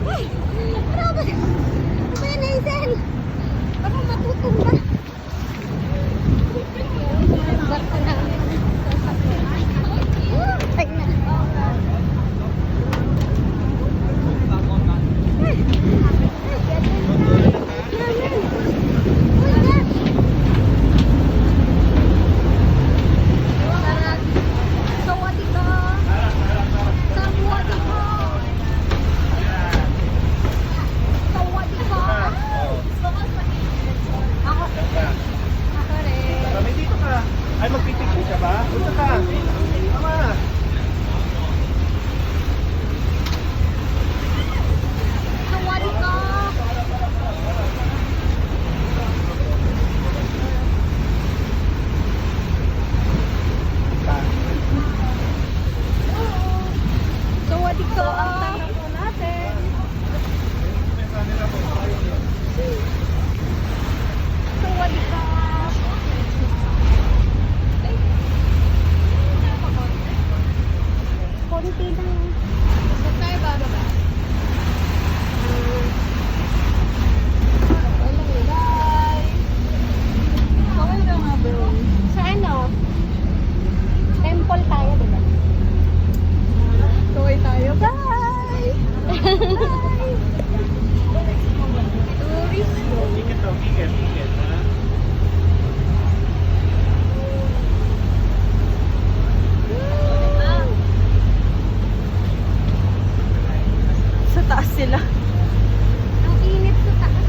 Ay! Ano ba? Ano ba yan, Hazel? Baka matutumba. Barko namin. Ay na. Ay, magpipicture ka ba? Punta ka. Tama. Sawadi ka. Sawadi ka. Ang tanong po natin. Sawadi ka. Konti lang. Saan tayo bababa? Walang ilay. Okay lang nga bro. Sa ano? Temple tayo, diba? Tuloy tayo. Bye! Tourist. Ticket daw, ticket, ticket. Ha? Sa taas sila. Ang init sa taas.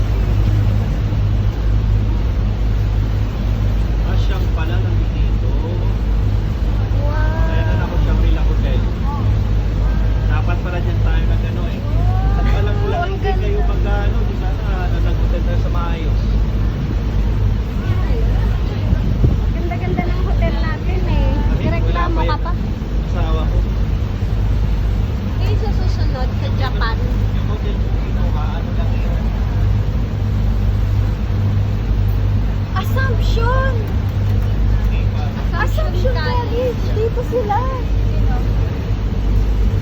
Asyang pala ng dito. Wow. Kaya na ako Shangri-La Hotel. Dapat pala dyan tayo na gano'n eh. At alam mo lang, hindi kayo mag-ano, di sana nag-hotel tayo sa maayos. Ganda-ganda ng hotel natin eh. Reklamo ka pa. Asawa ko. Eh, sa susunod sa Japan. Yung hotel ko kinuha, ano lang yun. Assumption! Assumption College! Dito sila!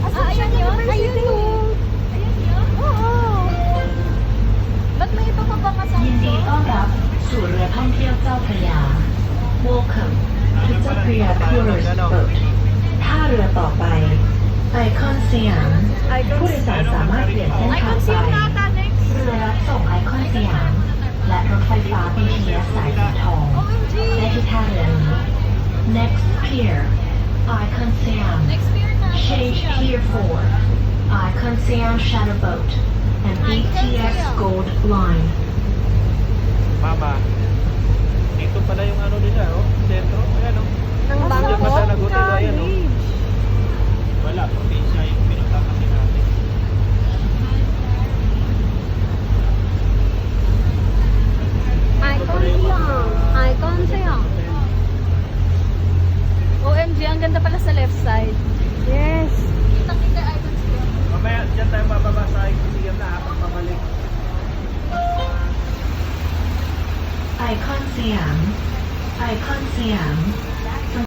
Assumption University! Ayan yun? Oo! Ba't may iba pa bang ยินดี assumption? ต้อนรับสู่เรือท่องเที่ยวเจ้าพระยา Welcome to เจ้าพระยา Tourist Boat ท่าเรือต่อไปไอคอนสยามผู้โดยสารสามารถเปลี่ยนเส้นทางไปเรือรับส่งไอคอนสยามและรถไฟฟ้า BTS สายสีทองได้ที่ท่าเรือนี้ Next pier Icon Siam Next year na. Change pier 4 Icon Siam Shadow Boat and BTS Gold Line Mama, dito pala yung ano nila, oh, sentro. Ayan, oh. Nang Diyan pa tayo Bangkok nag-hotel, ayan, oh. College. Wala, probinsya yung pinunta kasi natin. Icon Siam. Icon Siam. OMG, ang ganda pala sa left side. Yes. Kita-kita Icon Siam. Mamaya, dyan tayo bababa sa Icon na habang pabalik. Icon Siam Icon Siam